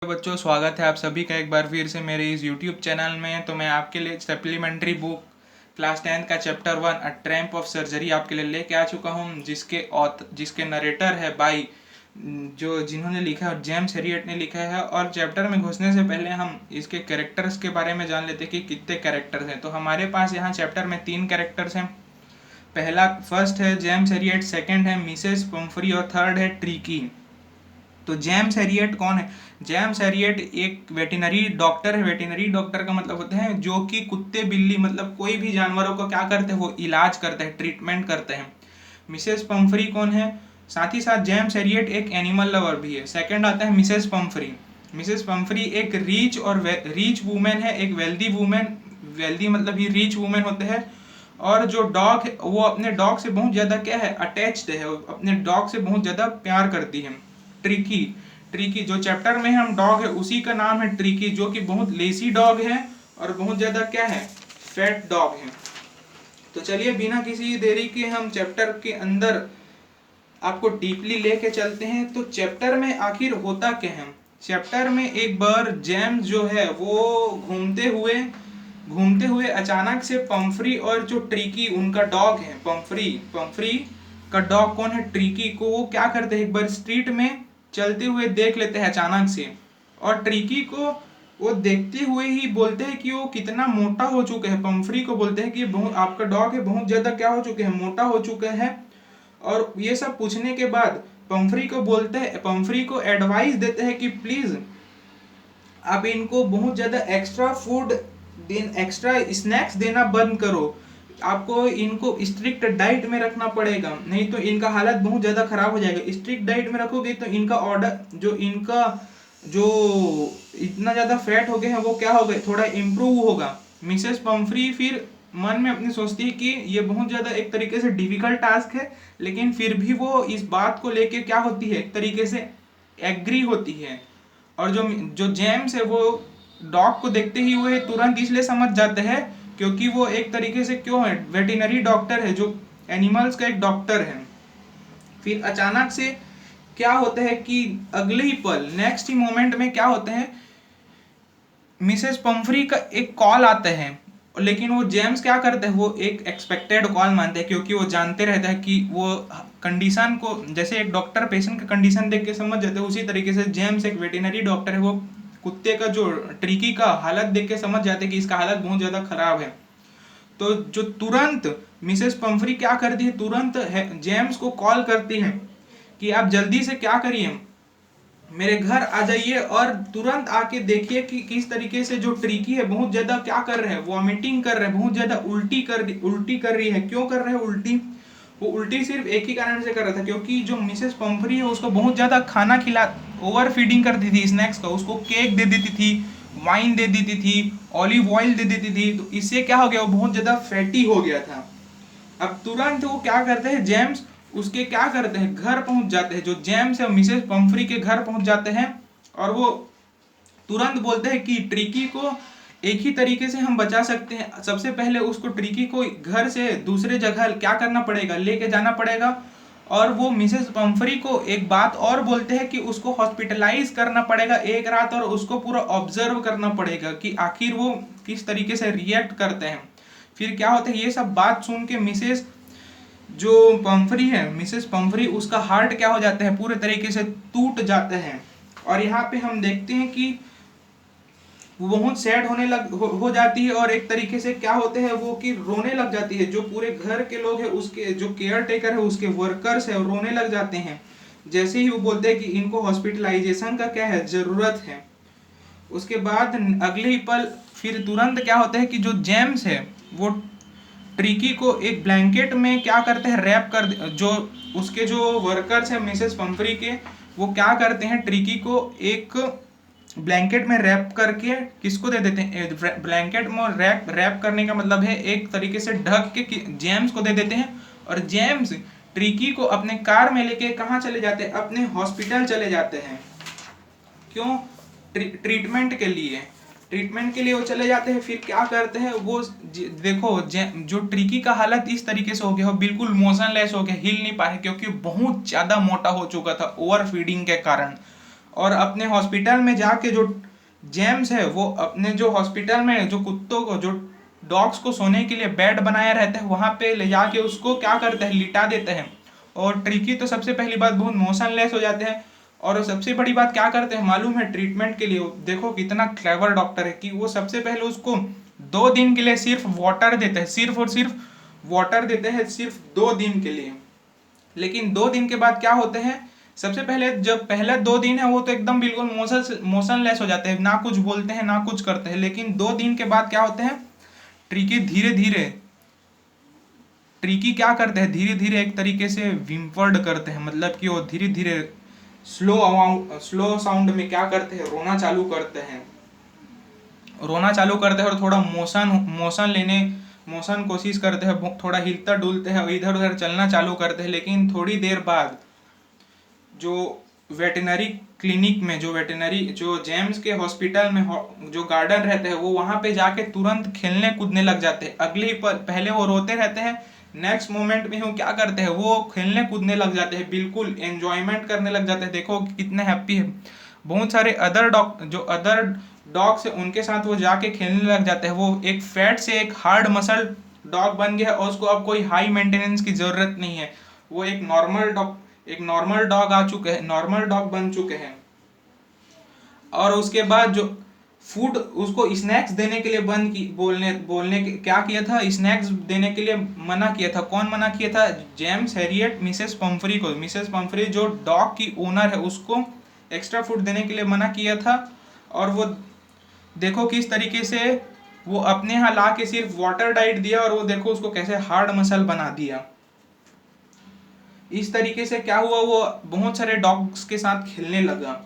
बच्चों, स्वागत है आप सभी का एक बार फिर से मेरे इस YouTube चैनल में। तो मैं आपके लिए सप्लीमेंट्री बुक क्लास 10 का chapter 1 a tramp of surgery आपके लिए लेके आ चुका हूँ, जिसके नरेटर है बाई जिन्होंने लिखा है जेम्स हेरियट ने लिखा है। और चैप्टर में घुसने से पहले हम इसके कैरेक्टर्स के बारे में जान लेते हैं कि कितने कैरेक्टर्स हैं। तो हमारे पास यहाँ चैप्टर में 3 कैरेक्टर्स हैं। फर्स्ट है जेम्स हेरियट, सेकेंड है मिसेस पम्फ्री और थर्ड है ट्रीकी। तो जेम्स हेरियट कौन है? जेम्स हेरियट एक वेटिनरी डॉक्टर है। वेटिनरी डॉक्टर का मतलब होता है जो कि कुत्ते बिल्ली मतलब कोई भी जानवरों को क्या करते हैं, वो इलाज करते हैं, ट्रीटमेंट करते हैं। मिसेस पम्फ्री कौन है? साथ ही साथ जेम्स हेरियट एक एनिमल लवर भी है। सेकंड आता है मिसेस पम्फ्री। मिसेस पम्फ्री एक रीच वूमेन है, एक वेल्दी वूमेन। वेल्दी मतलब ही रीच वूमेन होते हैं। और जो डॉग है वो अपने डॉग से बहुत ज़्यादा क्या है, अटैच्ड है, अपने डॉग से बहुत ज़्यादा प्यार करती है। ट्रिकी ट्रिकी जो चैप्टर में हम डॉग है उसी का नाम है ट्रिकी, जो कि बहुत लेसी डॉग है और बहुत ज़्यादा क्या है, फैट डॉग है। तो चलिए बिना किसी देरी के हम चैप्टर के अंदर आपको डीपली लेके चलते हैं। तो चैप्टर में आखिर होता क्या है? चैप्टर में एक बार जेम्स जो है वो घूमते हुए अचानक से पम्फ्री और जो ट्रीकी उनका डॉग है, पम्फ्री का डॉग कौन है, ट्रीकी को वो क्या करते हैं, एक बार स्ट्रीट में चलते हुए देख लेते हैं अचानक से। और ट्रीकी को वो देखते हुए ही बोलते हैं कि वो कितना मोटा हो चुका है। पम्फ्री को बोलते हैं कि बहुत आपका डॉग है बहुत ज़्यादा क्या हो चुके हैं, मोटा हो चुका है। और ये सब पूछने के बाद पम्फ्री को एडवाइस देते हैं कि प्लीज़ आप इनको बहुत ज़्यादा एक्स्ट्रा स्नैक्स देना बंद करो। आपको इनको स्ट्रिक्ट डाइट में रखना पड़ेगा, नहीं तो इनका हालत बहुत ज़्यादा खराब हो जाएगा। स्ट्रिक्ट डाइट में रखोगे तो इनका जो इतना ज़्यादा फैट हो गया है वो क्या होगा, थोड़ा इम्प्रूव होगा। मिसेस पम्फ्री फिर मन में अपनी सोचती है कि ये बहुत ज़्यादा एक तरीके से डिफिकल्ट टास्क है, लेकिन फिर भी वो इस बात को लेके क्या होती है, एक तरीके से एग्री होती है। और जो जो जेम्स है वो डॉग को देखते ही वो तुरंत इसलिए समझ जाते हैं क्योंकि वो एक तरीके से क्यों है, वेटिनरी डॉक्टर है, जो एनिमल्स का एक डॉक्टर है। फिर अचानक से क्या होता है कि अगले ही पल नेक्स्ट ही मोमेंट में क्या होता है, मिसेस पम्फ्री का एक कॉल आता है। लेकिन वो जेम्स क्या करते हैं, वो एक एक्सपेक्टेड कॉल मानते हैं क्योंकि वो जानते रहते हैं कि वो कंडीशन को, जैसे एक डॉक्टर पेशेंट का कंडीशन देख के समझ जाते हैं, उसी तरीके से जेम्स एक वेटिनरी डॉक्टर है, वो कुत्ते का जो ट्रिकी का हालत देख के समझ जाते हैं कि इसका हालत बहुत ज़्यादा खराब है। तो जो तुरंत मिसेस पम्फ्री क्या करती है, तुरंत जेम्स को कॉल करती है कि आप जल्दी से क्या करिए, मेरे घर आ जाइए और तुरंत आके देखिए कि किस तरीके से जो ट्रीकी है बहुत ज्यादा क्या कर रहे हैं, वॉमिटिंग कर रहे हैं, बहुत ज्यादा उल्टी कर रही है। क्यों कर रहे हैं उल्टी? वो उल्टी सिर्फ एक ही कारण से कर रहा था, क्योंकि जो मिसेस पम्फ्री है उसको बहुत ज्यादा खाना खिला, ओवर फीडिंग करती थी स्नैक्स का, उसको केक दे देती थी, वाइन दे देती थी, ऑलिव ऑयल दे देती थी। तो इससे क्या हो गया, वो बहुत ज्यादा फैटी हो गया था। अब तुरंत वो क्या करते हैं, जेम्स उसके क्या करते हैं, घर पहुंच जाते हैं। जो जेम्स है मिसेस पम्फ्री के घर पहुंच जाते हैं और वो तुरंत बोलते हैं कि ट्रिकी को एक ही तरीके से हम बचा सकते हैं। सबसे पहले उसको ट्रिकी को घर से दूसरे जगह क्या करना पड़ेगा, लेके जाना पड़ेगा। और वो मिसेस पम्फ्री को एक बात और बोलते हैं कि उसको हॉस्पिटलाइज करना पड़ेगा एक रात, और उसको पूरा ऑब्जर्व करना पड़ेगा कि आखिर वो किस तरीके से रिएक्ट करते हैं। फिर क्या होता है, ये सब बात सुन के मिसेस पम्फ्री उसका हार्ट क्या हो जाता है, पूरे तरीके से टूट जाते हैं। और यहाँ पे हम देखते हैं कि वो बहुत सैड हो जाती है, और एक तरीके से क्या होते हैं वो कि रोने लग जाती है। जो पूरे घर के लोग हैं, उसके जो केयर टेकर है, उसके वर्कर्स है, रोने लग जाते हैं जैसे ही वो बोलते हैं कि इनको हॉस्पिटलाइजेशन का क्या है, जरूरत है। उसके बाद अगले ही पल फिर तुरंत क्या होता है कि जो जेम्स है वो ट्रिकी को एक ब्लैंकेट में क्या करते हैं, रैप कर, जो उसके जो वर्कर्स हैं मिसेस पम्फ्री के, वो क्या करते हैं, ट्रिकी को एक ब्लैंकेट में रैप करके किसको दे देते हैं, ब्लैंकेट में रैप करने का मतलब है एक तरीके से ढक के जेम्स को दे देते हैं। और जेम्स ट्रिकी को अपने कार में लेके कहाँ चले जाते हैं, अपने हॉस्पिटल चले जाते हैं। क्यों? ट्रीटमेंट के लिए वो चले जाते हैं। फिर क्या करते हैं वो, देखो जो ट्रिकी का हालत इस तरीके से हो गया, हो बिल्कुल मोशनलेस हो गया, हिल नहीं पा रहे, क्योंकि बहुत ज़्यादा मोटा हो चुका था ओवर फीडिंग के कारण। और अपने हॉस्पिटल में जाके जो जेम्स है वो अपने जो हॉस्पिटल में जो कुत्तों को जो डॉग्स को सोने के लिए बेड बनाया रहता है वहां पे ले जाके उसको क्या करते हैं, लिटा देते हैं। और ट्रिकी तो सबसे पहली बात बहुत मोशनलेस हो जाते हैं। और सबसे बड़ी बात क्या करते हैं मालूम है, ट्रीटमेंट के लिए देखो कितना क्लेवर डॉक्टर है कि वो सबसे पहले उसको 2 दिन के लिए सिर्फ वाटर देते हैं, सिर्फ और सिर्फ वाटर देते हैं, सिर्फ 2 दिन के लिए। लेकिन 2 दिन के बाद क्या होते हैं, सबसे पहले जब पहले 2 दिन है वो तो एकदम बिल्कुल मोशनलेस हो जाते हैं, ना कुछ बोलते हैं ना कुछ करते हैं। लेकिन 2 दिन के बाद क्या होते हैं, ट्रिकी धीरे धीरे ट्रिकी क्या करते हैं, धीरे धीरे एक तरीके से विम्पर्ड करते हैं, मतलब कि वो धीरे धीरे स्लो साउंड में क्या करते हैं, रोना चालू करते हैं। रोना चालू करते हैं और थोड़ा मोशन कोशिश करते हैं, थोड़ा हिलता डुलते हैं, इधर उधर चलना चालू करते हैं। लेकिन थोड़ी देर बाद जो वेटनरी क्लिनिक में जो जेम्स के हॉस्पिटल में जो गार्डन रहते हैं वो वहां पे जाके तुरंत खेलने कूदने लग जाते हैं। अगले पहले वो रोते रहते हैं, नेक्स्ट मोमेंट में वो क्या करते हैं, वो खेलने कूदने लग जाते हैं, बिल्कुल एंजॉयमेंट करने लग जाते हैं। देखो कितने हैप्पी है। बहुत सारे अदर डॉग्स है उनके साथ वो जाके खेलने लग जाते हैं। वो एक फैट से एक हार्ड मसल डॉग बन गया है और उसको अब कोई हाई मेंटेनेंस की जरूरत नहीं है। वो एक नॉर्मल डॉग आ चुके हैं, नॉर्मल डॉग बन चुके हैं। और उसके बाद जो फूड उसको स्नैक्स देने के लिए बंद की बोलने क्या किया था, स्नैक्स देने के लिए मना किया था। कौन मना किया था, जेम्स हैरियट मिसेस पंफरी को। मिसेस पंफरी जो डॉग की ओनर है उसको एक्स्ट्रा फूड देने के लिए मना किया था। और वो देखो किस तरीके से वो अपने यहाँ ला के सिर्फ वाटर डाइट दिया और वो देखो उसको कैसे हार्ड मसल बना दिया। इस तरीके से क्या हुआ, वो बहुत सारे डॉग्स के साथ खेलने लगा।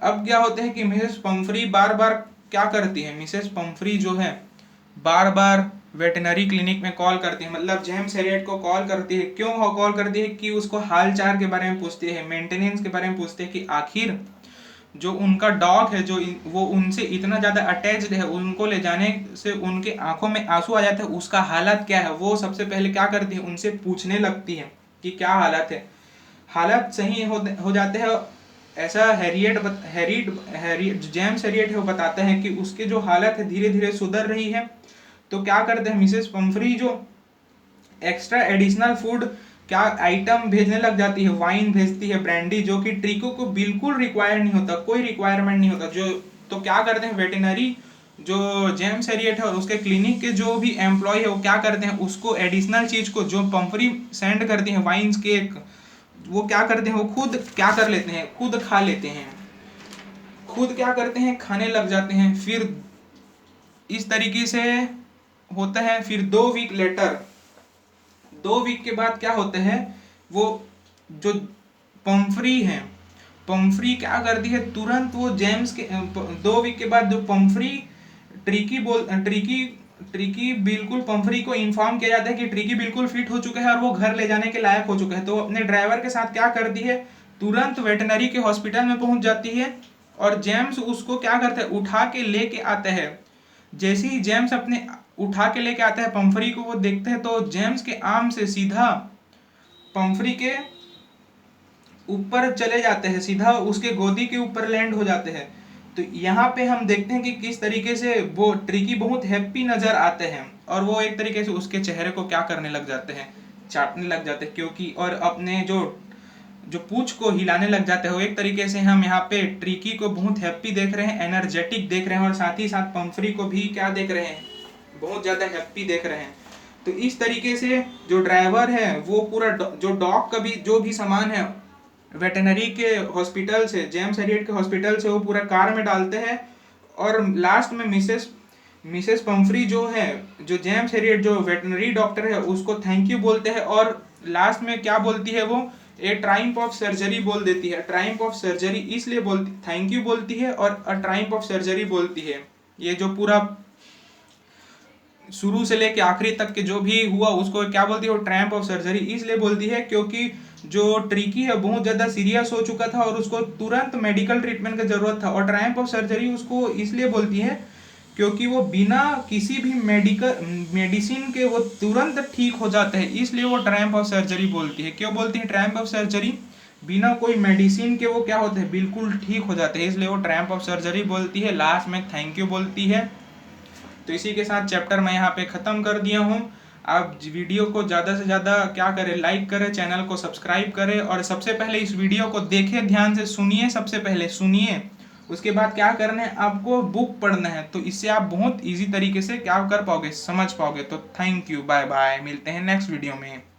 अब क्या होता है कि मिसेस पंफरी बार बार क्या करती है, मिसेस पंफरी जो है बार बार वेटनरी क्लिनिक में कॉल करती है, मतलब जेम्स हैरियट को कॉल करती है। क्यों कॉल करती है, कि उसको हाल चाल के बारे में पूछती है, मेंटेनेंस के बारे में पूछती है कि आखिर जो उनका डॉग है जो वो उनसे इतना ज़्यादा अटैच्ड है, उनको ले जाने से उनके आंखों में आंसू आ जाते हैं, उसका हालत क्या है। वो सबसे पहले क्या करती है, उनसे पूछने लगती है कि क्या हालत है। हालत सही हो जाते हैं ऐसा हैरियट जेम्स हैरियट है वो बताते हैं कि उसकी जो हालत है धीरे धीरे सुधर रही है। तो क्या करते हैं मिसेस पंफरी, जो एक्स्ट्रा एडिशनल फूड क्या आइटम भेजने लग जाती है, वाइन भेजती है, ब्रांडी, जो कि ट्रिको को बिल्कुल रिक्वायर नहीं होता, कोई रिक्वायरमेंट नहीं होता। जो तो क्या करते हैं वेटनरी जो जेम्स हैरियट है और उसके क्लिनिक के जो भी एम्प्लॉय है वो क्या करते हैं, उसको एडिशनल चीज को जो पंफरी सेंड करती है, वाइन्स केक, वो क्या करते हैं, वो खुद क्या कर लेते हैं, खुद खा लेते हैं, खुद क्या करते हैं, खाने लग जाते हैं। फिर इस तरीके से होता है। फिर 2 वीक के बाद क्या होता है, वो जो पंफरी है, पंफरी क्या करती है, तुरंत वो जेम्स के 2 वीक के बाद जो पंफरी ट्रिकी बिल्कुल पंफरी को इन्फॉर्म किया जाता है कि ट्रिकी बिल्कुल फिट हो चुका है और वो घर ले जाने के लायक हो चुका है। तो अपने ड्राइवर के साथ क्या करती है, तुरंत वेटनरी के हॉस्पिटल में पहुंच जाती है और जेम्स उसको क्या करते हैं, उठा के लेके आते हैं। जैसे ही जेम्स अपने उठा के लेके आता है पंफरी को, वो देखते हैं तो जेम्स के आर्म से सीधा पंफरी के ऊपर चले जाते हैं, सीधा उसके गोदी के ऊपर लैंड हो जाते हैं। तो यहाँ पे हम देखते हैं कि किस तरीके से वो ट्रिकी बहुत हैप्पी नजर आते हैं और वो एक तरीके से उसके चेहरे को क्या करने लग जाते हैं, चाटने लग जाते हैं, क्योंकि और अपने जो जो पूंछ को हिलाने लग जाते हैं। एक तरीके से हम यहाँ पे ट्रिकी को बहुत हैप्पी देख रहे हैं, एनर्जेटिक देख रहे हैं, और साथ ही साथ पंफरी को भी क्या देख रहे हैं, बहुत ज़्यादा हैप्पी देख रहे हैं। तो इस तरीके से जो ड्राइवर है वो पूरा जो डॉग का भी जो भी सामान है वेटनरी के हॉस्पिटल से, जेम्स हैरियट के हॉस्पिटल से, वो पूरा कार में डालते हैं। और लास्ट में मिसेस पंफरी जो है, जो जेम्स हैरियट जो वेटनरी डॉक्टर है, उसको थैंक यू बोलते हैं। और लास्ट में क्या बोलती है, वो ए ट्राइम्फ ऑफ सर्जरी बोल देती है। ट्राइम्फ ऑफ सर्जरी इसलिए बोलती, थैंक यू बोलती है और अ ट्राइम्फ ऑफ सर्जरी बोलती है। ये जो पूरा शुरू से लेके आखिरी तक के जो भी हुआ उसको क्या बोलती है, वो ट्रायम्फ ऑफ सर्जरी इसलिए बोलती है क्योंकि जो ट्रिकी है बहुत ज़्यादा सीरियस हो चुका था और उसको तुरंत मेडिकल ट्रीटमेंट की ज़रूरत था। और ट्रायम्फ ऑफ सर्जरी उसको इसलिए बोलती है क्योंकि वो बिना किसी भी मेडिसिन के वो तुरंत ठीक हो जाते हैं, इसलिए वो ट्रायम्फ ऑफ सर्जरी बोलती है। क्यों बोलती है ट्रायम्फ ऑफ सर्जरी, बिना कोई मेडिसिन के वो क्या होते हैं, बिल्कुल ठीक हो जाते हैं। इसलिए वो ट्रैम्प ऑफ सर्जरी बोलती है, लास्ट में थैंक यू बोलती है। तो इसी के साथ चैप्टर मैं यहाँ पे ख़त्म कर दिया हूँ। आप वीडियो को ज़्यादा से ज़्यादा क्या करें, लाइक करें, चैनल को सब्सक्राइब करें, और सबसे पहले इस वीडियो को देखें, ध्यान से सुनिए, सबसे पहले सुनिए। उसके बाद क्या करना है, आपको बुक पढ़ना है। तो इससे आप बहुत इजी तरीके से क्या कर पाओगे, समझ पाओगे। तो थैंक यू, बाय बाय, मिलते हैं नेक्स्ट वीडियो में।